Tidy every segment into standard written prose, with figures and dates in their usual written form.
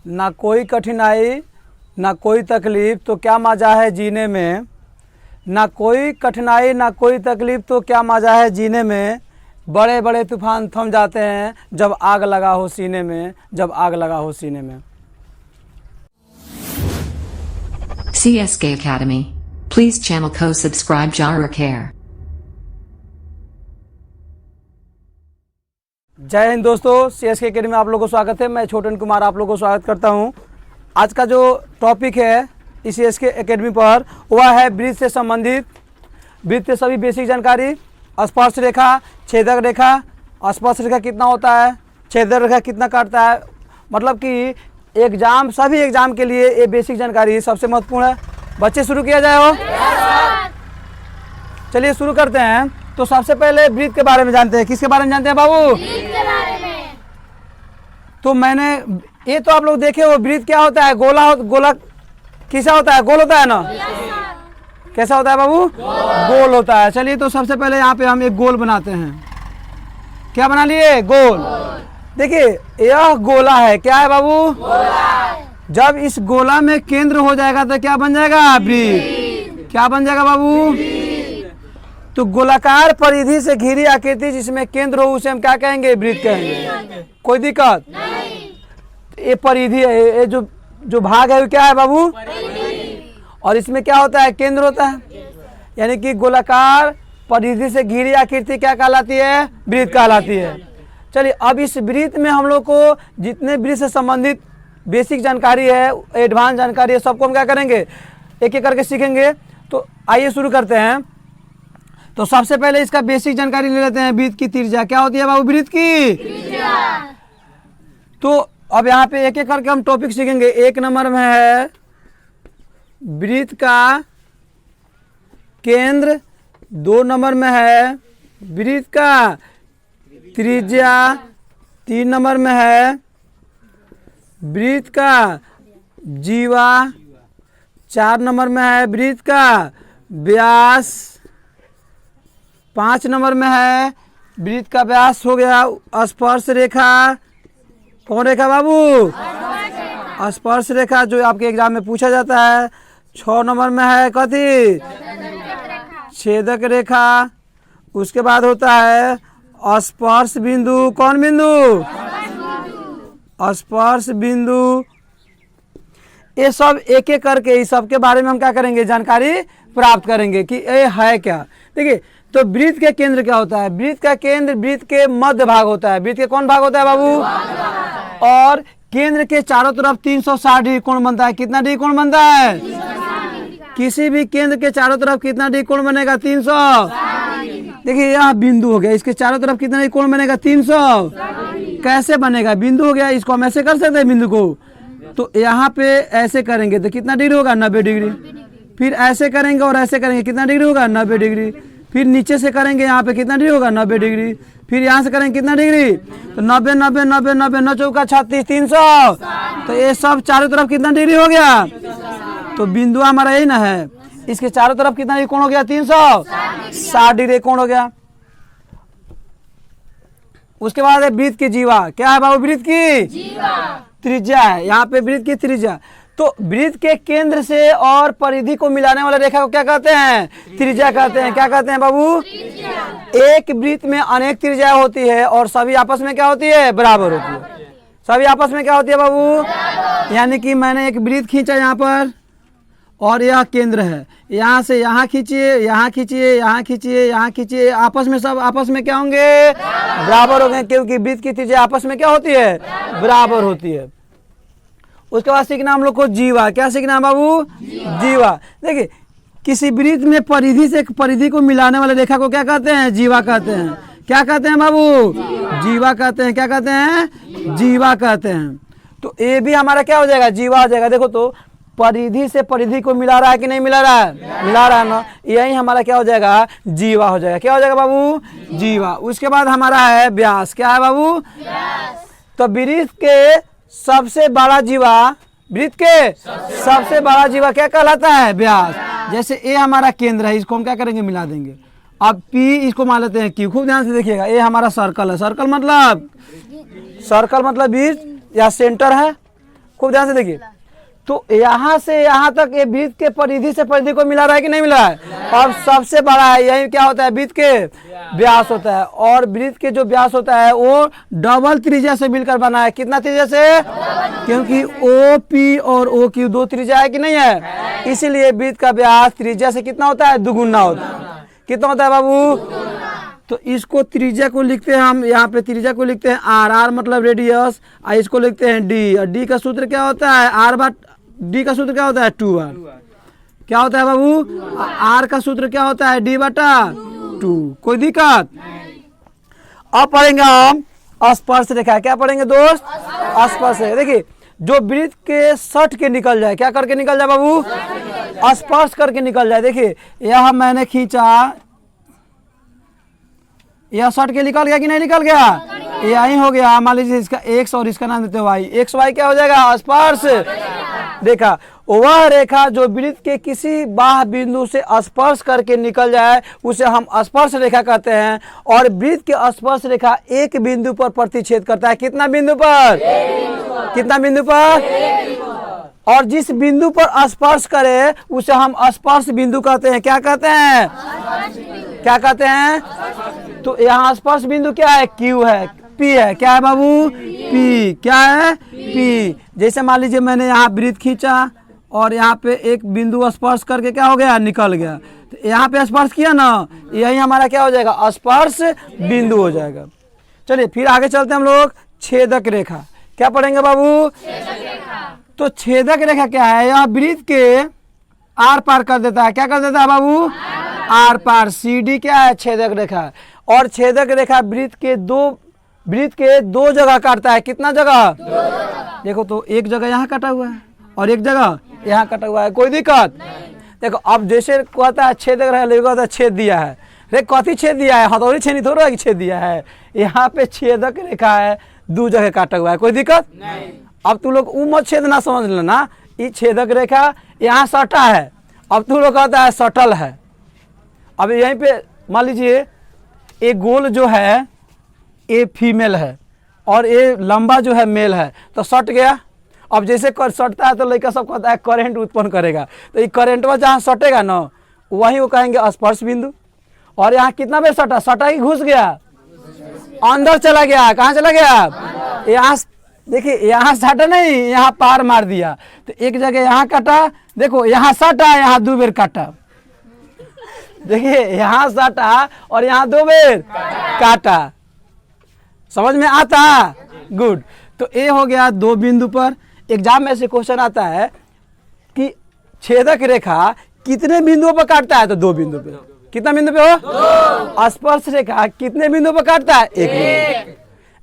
ना कोई कठिनाई ना कोई तकलीफ तो क्या मज़ा है जीने में, ना कोई कठिनाई ना कोई तकलीफ तो क्या मज़ा है जीने में, बड़े बड़े तूफान थम जाते हैं जब आग लगा हो सीने में, जब आग लगा हो सीने में। CSK Academy. Please channel ko subscribe Jara Care. जय हिंद दोस्तों, CSK अकेडमी में आप लोगों को स्वागत है। मैं छोटन कुमार आप लोगों को स्वागत करता हूं। आज का जो टॉपिक है इस CSK अकेडमी पर वह है वृत्त से संबंधित, वृत्त से सभी बेसिक जानकारी, स्पर्श रेखा, छेदक रेखा, स्पर्श रेखा कितना होता है, छेदक रेखा कितना काटता है, मतलब कि एग्जाम, सभी एग्जाम के लिए ये बेसिक जानकारी सबसे महत्वपूर्ण है। बच्चे शुरू किया जाए हो? चलिए शुरू करते हैं। तो सबसे पहले वृत्त के बारे में जानते हैं। किसके बारे में जानते हैं बाबू? वृत्त के बारे में। तो मैंने ये तो आप लोग देखे हो वृत्त क्या होता है, गोला कैसा होता है, गोल होता है ना, कैसा होता है बाबू? गोल होता है। चलिए तो सबसे पहले यहाँ पे हम एक गोल बनाते हैं। क्या बना लिए? गोल। देखिए यह गोला है, क्या है बाबू? जब इस गोला में केंद्र हो जाएगा तो क्या बन जाएगा? वृत्त। क्या बन जाएगा बाबू? तो गोलाकार परिधि से घिरी आकृति जिसमें केंद्र हो उसे हम क्या कहेंगे? वृत्त कहेंगे। कोई दिक्कत नहीं। ये परिधि है, ये जो भाग है वो क्या है बाबू? और इसमें क्या होता है? केंद्र होता है। यानी कि गोलाकार परिधि से घिरी आकृति क्या कहलाती है? वृत्त कहलाती है। चलिए अब इस वृत्त में हम लोग को जितने वृत्त से संबंधित बेसिक जानकारी है, एडवांस जानकारी है, सबको हम क्या करेंगे? एक एक करके सीखेंगे। तो आइए शुरू करते हैं। तो सबसे पहले इसका बेसिक जानकारी ले लेते हैं। वृत्त की त्रिज्या क्या होती है बाबू? वृत्त की त्रिज्या। तो अब यहाँ पे एक एक करके हम टॉपिक सीखेंगे। एक नंबर में है वृत्त का केंद्र, दो नंबर में है वृत्त का त्रिज्या, तीन नंबर में है वृत्त का जीवा, चार नंबर में है वृत्त का व्यास, पाँच नंबर में है वृत्त का व्यास हो गया स्पर्श रेखा। कौन रेखा बाबू? स्पर्श रेखा, जो आपके एग्जाम में पूछा जाता है। छः नंबर में है कथी? छेदक रेखा। उसके बाद होता है स्पर्श बिंदु। कौन बिंदु? स्पर्श बिंदु। ये सब एक एक करके इस सब के बारे में हम क्या करेंगे? जानकारी प्राप्त करेंगे कि ये है क्या। देखिए तो वृत्त के केंद्र क्या होता है? वृत्त का केंद्र वृत्त के मध्य भाग होता है। वृत्त के कौन भाग होता है बाबू? और केंद्र के चारों तरफ 360 डिग्री कोण बनता है। कितना डिग्री कोण बनता है? किसी भी केंद्र के चारों तरफ कितना डिग्री कोण बनेगा? 300। देखिए यह बिंदु हो गया, इसके चारों तरफ कितना डिग्री कोण बनेगा? 300। कैसे बनेगा? बिंदु हो गया, इसको हम ऐसे कर सकते हैं बिंदु को। तो यहाँ पे ऐसे करेंगे तो कितना डिग्री होगा? 90 डिग्री। फिर ऐसे करेंगे और ऐसे करेंगे, कितना डिग्री होगा? 90 डिग्री। फिर नीचे से करेंगे, यहाँ पे कितना डिग्री होगा? 90 डिग्री। फिर यहाँ से करेंगे कितना डिग्री? तो 90 90 90 90 9 चौका 36 300। तो ये सब चारों तरफ कितना डिग्री हो गया? तो बिंदु हमारा यही ना है। इसके चारों तरफ कितना डिग्री कोण हो गया? 360 डिग्री कोण हो गया। उसके बाद है वृत्त की जीवा। क्या है बाबू? वृत्त की त्रिज्या है। यहाँ पे वृत्त की त्रिज्या। तो वृत्त के केंद्र से और परिधि को मिलाने वाला रेखा को क्या कहते हैं? त्रिज्या कहते हैं। क्या कहते हैं बाबू? एक वृत्त में अनेक त्रिज्या होती है और सभी आपस में क्या होती है? बराबर होती है। सभी आपस में क्या होती है बाबू? यानी कि मैंने एक वृत्त खींचा यहाँ पर और यह केंद्र है। यहाँ से यहाँ खींचिए, यहाँ खींचिए, यहाँ खींचिए, यहाँ खींचिए, आपस में सब आपस में क्या होंगे? बराबर होंगे, क्योंकि वृत्त की त्रिज्या आपस में क्या होती है? बराबर होती है। उसके बाद सीखना हम लोग को जीवा। क्या सीखना बाबू? जीवा। देखिए किसी वृत्त में परिधि से परिधि को मिलाने वाले रेखा को क्या कहते हैं? जीवा कहते हैं। क्या कहते हैं बाबू? जीवा कहते हैं। क्या कहते हैं? जीवा कहते हैं। तो ये भी हमारा क्या हो जाएगा? जीवा हो जाएगा। देखो तो परिधि से परिधि को मिला रहा है कि नहीं मिला रहा है? मिला रहा है ना, यही हमारा क्या हो जाएगा? जीवा हो जाएगा। क्या हो जाएगा बाबू? जीवा। उसके बाद हमारा है व्यास। क्या है बाबू? तो वृत्त के सबसे बड़ा जीवा, वृत्त के सबसे बड़ा जीवा क्या कहलाता है? व्यास। जैसे ए हमारा केंद्र है, इसको हम क्या करेंगे? मिला देंगे। अब पी इसको मान लेते हैं क्यू। खूब ध्यान से देखिएगा, ए हमारा सर्कल है। सर्कल मतलब वृत्त या सेंटर है। खूब ध्यान से देखिए। तो यहाँ से यहाँ तक ये वृत्त के परिधि से परिधि को मिला रहा है कि नहीं मिला है। अब सबसे बड़ा है यही क्या होता है, वृत्त के व्यास होता है। और वृत्त के जो व्यास होता है वो डबल त्रिज्या से मिलकर बना है। कितना त्रिज्या से, क्योंकि ओ पी और ओ क्यू दो त्रिज्या है कि नहीं है, इसीलिए वृत्त का व्यास त्रिज्या से कितना होता है, दुगुना होता है। कितना होता है बाबू, तो इसको त्रिज्या को लिखते हैं हम, यहाँ पे त्रिज्या को लिखते हैं आर, आर मतलब रेडियस, और इसको लिखते हैं डी, और डी का सूत्र क्या होता है, आर बट डी का सूत्र क्या होता है 2r। क्या होता है बाबू, आर का सूत्र क्या होता है, डी बटा 2। कोई दिक्कत। अब पढ़ेंगे हम स्पर्श रेखा। क्या पढ़ेंगे दोस्त, स्पर्श रेखा। देखिए जो वृत्त के सट के निकल जाए, क्या करके निकल जाए बाबू, स्पर्श करके निकल जाए। देखिए यह मैंने खींचा, यह सट के निकल गया कि नहीं निकल गया, यही हो गया। मान लीजिए इसका एक्स और इसका नाम देते हैं वाई, एक्स वाई क्या हो जाएगा, स्पर्श रेखा। वह रेखा जो वृत्त के किसी बाह्य बिंदु से स्पर्श करके निकल जाए उसे हम स्पर्श रेखा कहते हैं। और वृत्त के स्पर्श रेखा एक बिंदु पर प्रतिच्छेद करता है। कितना बिंदु पर, कितना बिंदु पर, और जिस बिंदु पर स्पर्श करे उसे हम स्पर्श बिंदु कहते हैं। क्या कहते हैं, क्या कहते हैं। तो यहाँ स्पर्श बिंदु क्या है, क्यू है, पी है। क्या है बाबू, पी। क्या है, पी। जैसे मान लीजिए मैंने यहाँ वृत्त खींचा और यहाँ पे एक बिंदु स्पर्श करके क्या हो गया, निकल गया। तो यहाँ पे स्पर्श किया ना, यही हमारा क्या हो जाएगा, स्पर्श बिंदु हो जाएगा। चलिए फिर आगे चलते हैं हम लोग, छेदक रेखा। क्या पढ़ेंगे बाबू, तो छेदक रेखा क्या है, यह वृत्त के आर पार कर देता है। क्या कर देता है बाबू, आर पार। सी डी क्या है, छेदक रेखा। और छेदक रेखा वृत्त के दो जगह काटता है। कितना जगह, देखो तो एक जगह यहाँ कटा हुआ है और एक जगह यहाँ कटा हुआ है। कोई दिक्कत। देखो अब जैसे कहता है छेदक रेखा, कहता है छेद दिया है, रे कथी छेद दिया है, हथौड़ी छेनी थोड़ा है कि छेद दिया है। यहाँ पे छेदक रेखा है, दो जगह काटा हुआ है। कोई दिक्कत। अब तू लोग मत छेद ना समझ लेना, ये छेदक रेखा यहाँ सटा है, अब तू लोग कहता है सटल है। अब यहीं पे मान लीजिए एक गोल जो है ये फीमेल है और ये लंबा जो है मेल है, तो सट गया। अब जैसे सटता है तो लड़का सब कहता है करंट उत्पन्न करेगा, तो ये करंट में जहाँ सटेगा ना वहीं वो कहेंगे स्पर्श बिंदु। और यहाँ कितना बेर सटा, सटा ही घुस गया, अंदर चला गया। कहाँ चला गया, यहाँ देखिए, यहाँ सटा नहीं, यहाँ पार मार दिया। तो एक जगह यहाँ काटा, देखो यहाँ सटा, यहाँ दो बेर काटा। देखिए यहाँ सटा और यहाँ दो बेर काटा। समझ में आता, गुड। तो ये हो गया दो बिंदु पर। एग्जाम में से क्वेश्चन आता है कि छेदक रेखा कितने बिंदुओं पर काटता है, तो दो बिंदु पे। कितना बिंदु पे हो, स्पर्श रेखा कितने बिंदु पर काटता है, एक बिंदु।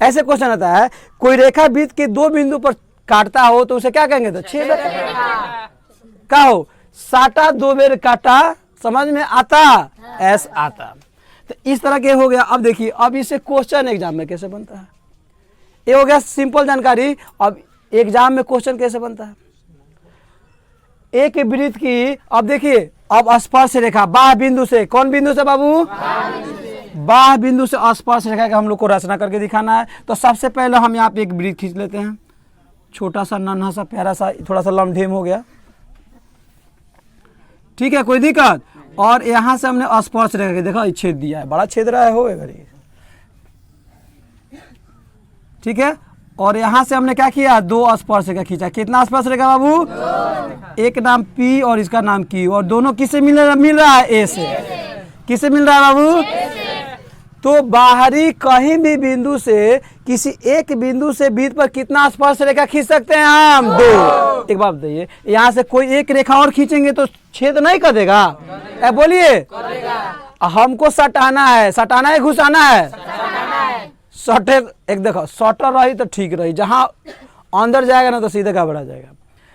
ऐसे क्वेश्चन आता है, कोई रेखा वृत्त के दो बिंदु पर काटता हो तो उसे क्या कहेंगे, तो छेदक का हो। साटा दो बेर काटा, समझ में आता, ऐस आता। तो इस तरह के हो गया। अब देखिए अब इससे क्वेश्चन एग्जाम में कैसे बनता है, ये हो गया सिंपल जानकारी। अब एग्जाम में क्वेश्चन कैसे बनता है, एक वृत्त की, अब देखिए अब स्पर्श रेखा बाह्य बिंदु से, कौन बिंदु से बाबू, बाह्य बिंदु से स्पर्श रेखा का हम लोग को रचना करके दिखाना है। तो सबसे पहले हम यहाँ पे एक वृत्त खींच लेते हैं, छोटा सा नन्हा सा प्यारा सा, थोड़ा सा लमढेम हो गया, ठीक है, कोई दिक्कत। और यहाँ से हमने स्पर्श रेखा के देखा छेद दिया है, बड़ा छेद रहा है, होगा ये, ठीक है। और यहाँ से हमने क्या किया, दो स्पर्श रेखा खींचा। कितना स्पर्श रेखा बाबू, एक नाम पी और इसका नाम क्यू, और दोनों किससे मिल रहा है, ए से। किससे मिल रहा है बाबू, तो बाहरी कहीं भी बिंदु से किसी एक बिंदु से वृत्त पर कितना स्पर्श रेखा खींच सकते हैं हम, दो। एक बात बताइए, यहाँ से कोई एक रेखा और खींचेंगे तो छेद नहीं कर देगा, बोलिए, हमको सटाना है, सटाना है, घुसाना है, सटे। एक देखो सटर रही तो ठीक रही, जहां अंदर जाएगा ना तो सीधे घबरा जाएगा।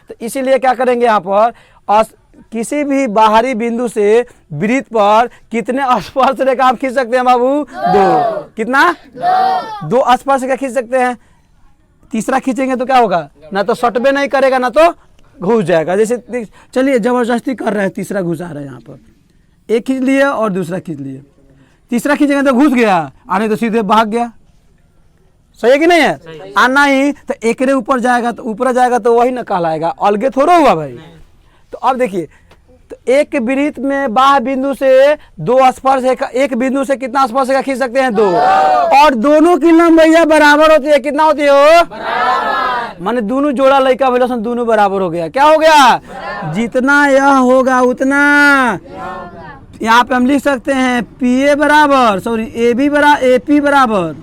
तो इसीलिए क्या करेंगे, यहाँ पर किसी भी बाहरी बिंदु से वृत्त पर कितने स्पर्श रेखा आप खींच सकते हैं बाबू, दो। कितना, दो स्पर्श रेखा खींच सकते हैं। तीसरा खींचेंगे तो क्या होगा, ना तो सटबे नहीं करेगा ना तो घुस जाएगा। जैसे चलिए जबरदस्ती कर रहे हैं, तीसरा घुसा रहा है, यहाँ पर एक खींच लिए और दूसरा खींच लिए, तीसरा खींचेंगे तो घुस गया, आने तो सीधे भाग गया, सही है कि नहीं है? आना ही तो एकरे ऊपर जाएगा तो वही ना कहलाएगा, अलगे थोड़ा हुआ भाई। तो अब देखिए, तो एक वृत्त में बाह्य बिंदु से दो स्पर्श रेखा, एक बिंदु से कितना स्पर्श रेखा खींच सकते हैं? 2। और दोनों की लंबाई बराबर होती है। कितना होती है वो? बराबर। माने दोनों जोड़ा लड़का भैया दोनों बराबर हो गया। क्या हो गया? जितना यह होगा उतना यहाँ पे हम लिख सकते हैं PA बराबर, सॉरी AB बराबर, AP बराबर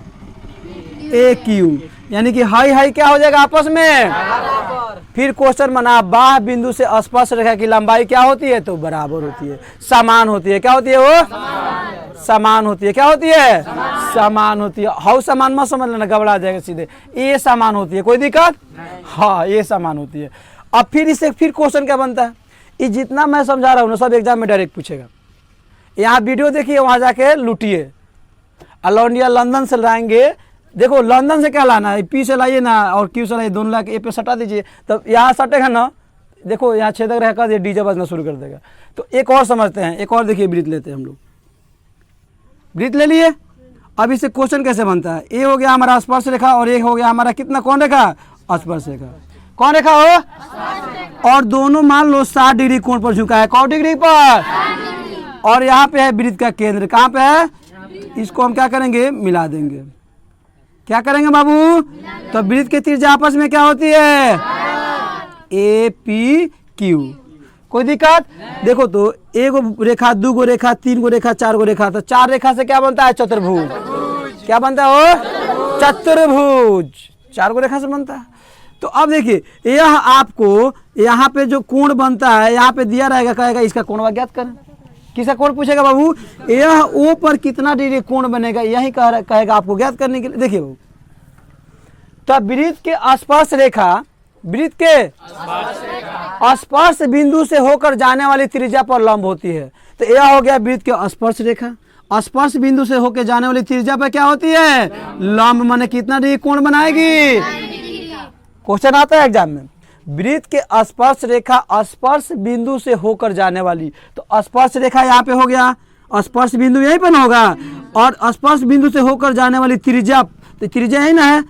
AQ, यानी कि हाई क्या हो जाएगा आपस में? फिर क्वेश्चन बना, बाह्य बिंदु से स्पर्श रेखा की लंबाई क्या होती है? तो बराबर होती है, समान होती है। क्या होती है वो? समान होती है। क्या होती है? समान होती है। हाउ समान मत समझ लेना, घबरा जाएगा सीधे। ये समान होती है, कोई दिक्कत? हाँ, ये समान होती है। अब फिर इससे फिर क्वेश्चन क्या बनता है? ये जितना मैं समझा रहा हूँ ना, सब एग्जाम में डायरेक्ट पूछेगा। यहाँ वीडियो देखिए, वहाँ जाके लूटिए। ऑल इंडिया लंदन से लाएंगे, देखो लंदन से क्या लाना है, P से लाइए ना और Q से लाइए, दोनों ला के A पे सटा दीजिए, तब यहाँ सटेगा ना। देखो यहाँ छेदक रहेगा, ये डीजे बजना शुरू कर देगा। तो एक और समझते हैं, एक और देखिए वृत्त लेते हैं हम लोग। वृत्त ले लिए, अब इससे क्वेश्चन कैसे बनता है? ये हो गया हमारा स्पर्श रेखा और एक हो गया हमारा कितना, कौन रेखा? स्पर्श रेखा। कौन रेखा हो? और दोनों मान लो 60 डिग्री कोण पर झुका है। कौन डिग्री पर? और यहाँ पे है वृत्त का केंद्र, कहाँ पे है? इसको हम क्या करेंगे? मिला देंगे। क्या करेंगे बाबू? तो वृत्त के त्रिज्या आपस में क्या होती है? APQ। कोई दिक्कत? देखो तो एक रेखा, 2 रेखा, 3 रेखा, 4 रेखा, तो 4 रेखा से क्या बनता है? चतुर्भुज। क्या बनता है वो? चतुर्भुज। 4 रेखा से बनता है। तो अब देखिए, यह आपको यहाँ पे जो कोण बनता है, यहाँ पे दिया रहेगा, कहेगा इसका कोण ज्ञात करें। किसका कोण पूछेगा बाबू? यह O पर कितना डिग्री कोण बनेगा, यही कहेगा आपको ज्ञात करने के लिए। देखिए बाबू, तो वृत्त के स्पर्श रेखा, वृत्त के स्पर्श बिंदु से होकर जाने वाली त्रिज्या पर लंब होती है। तो यह हो गया वृत्त के स्पर्श रेखा, स्पर्श बिंदु से होकर जाने वाली त्रिज्या पर क्या होती है? लंब। माने कितना डिग्री कोण बनाएगी? क्वेश्चन आता है एग्जाम में। वृत्त के स्पर्श रेखा स्पर्श बिंदु से होकर जाने वाली, तो स्पर्श रेखा यहाँ पे हो गया, स्पर्श बिंदु यहीं पर होगा, और स्पर्श बिंदु से होकर जाने वाली त्रिज्या, तो त्रिज्या यही ना है,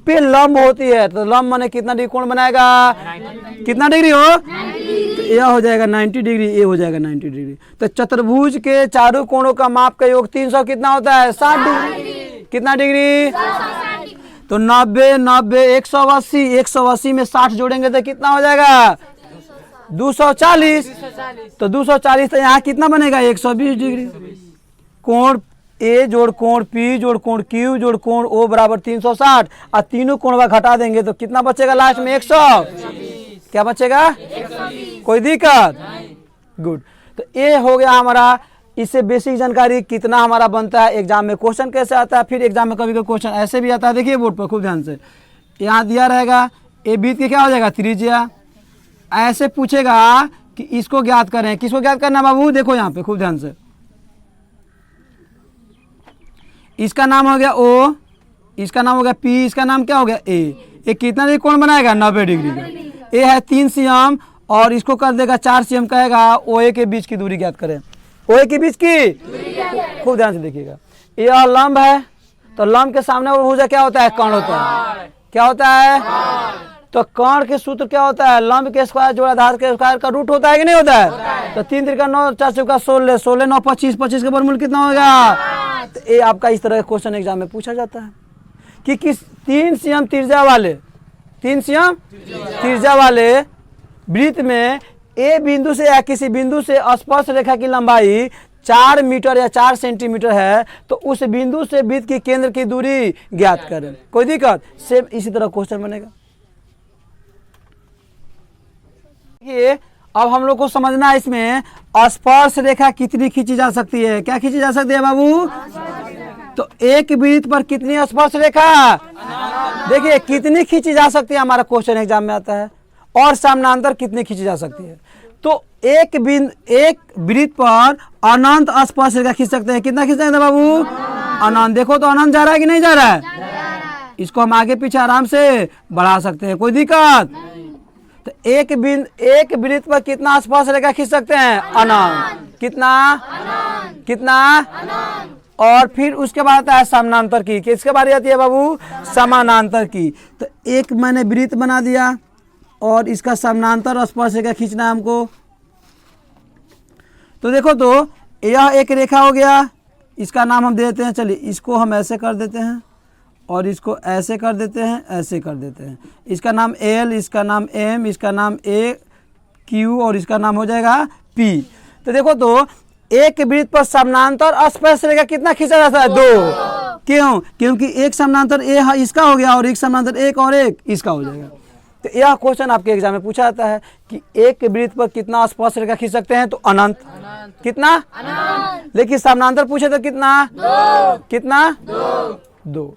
पे लंब होती है। तो लंब माने कितना डिग्री कोण बनाएगा? कितना डिग्री हो? तो यह हो जाएगा 90 डिग्री, ये हो जाएगा 90 डिग्री। तो चतुर्भुज के चारों कोणों का माप का योग 300 कितना होता है? 60 डिग्री। कितना डिग्री? तो 90, 90, 180, 180 में 60 जोड़ेंगे तो कितना हो जाएगा? 240। तो 240, तो यहाँ कितना बनेगा? 120 डिग्री। कोण A जोड़ कोण P जोड़ कोण Q जोड़ कोण O बराबर 360, और तीनों कोण घटा देंगे तो कितना बचेगा लास्ट में? 100। क्या बचेगा? 120। कोई दिक्कत? गुड। तो ये हो गया हमारा, इससे बेसिक जानकारी कितना हमारा बनता है, एग्जाम में क्वेश्चन कैसे आता है। फिर एग्जाम में कभी कोई क्वेश्चन ऐसे भी आता है, देखिए बोर्ड पर खूब ध्यान से, यहाँ दिया रहेगा ए वृत्त के क्या हो जाएगा? त्रिज्या। ऐसे पूछेगा कि इसको ज्ञात करें, किसको ज्ञात करना बाबू? देखो यहाँ पे खूब ध्यान से, इसका नाम हो गया O, इसका नाम हो गया P, इसका नाम क्या हो गया A। ये कितना डिग्री कोण बनाएगा? 90 डिग्री का। ये है 3 cm और इसको कर देगा 4 cm, कहेगा OA के बीच की दूरी ज्ञात करें। OA के बीच की खूब ध्यान से देखिएगा, यह लंब है, तो लंब के सामने वो भुजा क्या होता है? कर्ण होता है। क्या होता है? तो कर्ण के सूत्र क्या होता है? लंब के स्क्वायर जोड़ा आधार के स्क्वायर का रूट होता है कि नहीं होता है? तो 3 त्रिका 9, 4 चौका 16, 16 9 25, 25 का वर्गमूल कितना होगा? तो ये आपका इस तरह का क्वेश्चन एग्जाम में पूछा जाता है कि किस 3 cm त्रिज्या वाले, 3 cm त्रिज्या वाले वृत्त में ए बिंदु से या किसी बिंदु से स्पर्श रेखा की लंबाई 4 मीटर या 4 सेंटीमीटर है, तो उस बिंदु से वृत्त के केंद्र की दूरी ज्ञात करें। कोई दिक्कत? सेम इसी तरह क्वेश्चन बनेगा। ये अब हम लोग को समझना है इसमें स्पर्श रेखा कितनी खींची जा सकती है। क्या खींची जा सकती है बाबू? तो एक वृत्त पर कितनी स्पर्श रेखा? देखिए कितनी खींची जा सकती है, हमारा क्वेश्चन एग्जाम में आता है। और समानांतर कितनी खींची जा सकती है? तो एक वृत्त पर अनंत स्पर्श रेखा खींच सकते हैं। कितना खींच सकते हैं बाबू? अनंत। देखो तो अनंत जा रहा है कि नहीं जा रहा है? इसको हम आगे पीछे आराम से बढ़ा सकते हैं, कोई दिक्कत? तो एक वृत्त पर कितना स्पर्श रेखा खींच सकते हैं? अनंत। कितना? कितना? और फिर उसके बाद आता है समानांतर की। किसके बारे आती है बाबू? समानांतर की। तो एक मैंने वृत्त बना दिया और इसका समानांतर स्पर्शरेखा खींचना है हमको। तो देखो, तो यह एक रेखा हो गया, इसका नाम हम दे देते हैं, चलिए इसको हम ऐसे कर देते हैं और इसको ऐसे कर देते हैं, ऐसे कर देते हैं। इसका नाम L, इसका नाम M, इसका नाम A Q और इसका नाम हो जाएगा P। तो देखो, तो एक वृत्त पर समानांतर स्पर्शरेखा कितना खींचा जाता है? 2। क्यों? क्योंकि एक समानांतर A इसका हो गया और एक समानांतर एक और एक इसका हो जाएगा। तो यह क्वेश्चन आपके एग्जाम में पूछा जाता है कि एक वृत्त पर कितना स्पर्शरेखा खींच सकते हैं? तो अनंत। कितना? अनंत। लेकिन समानांतर पूछे तो कितना? 2। कितना? 2।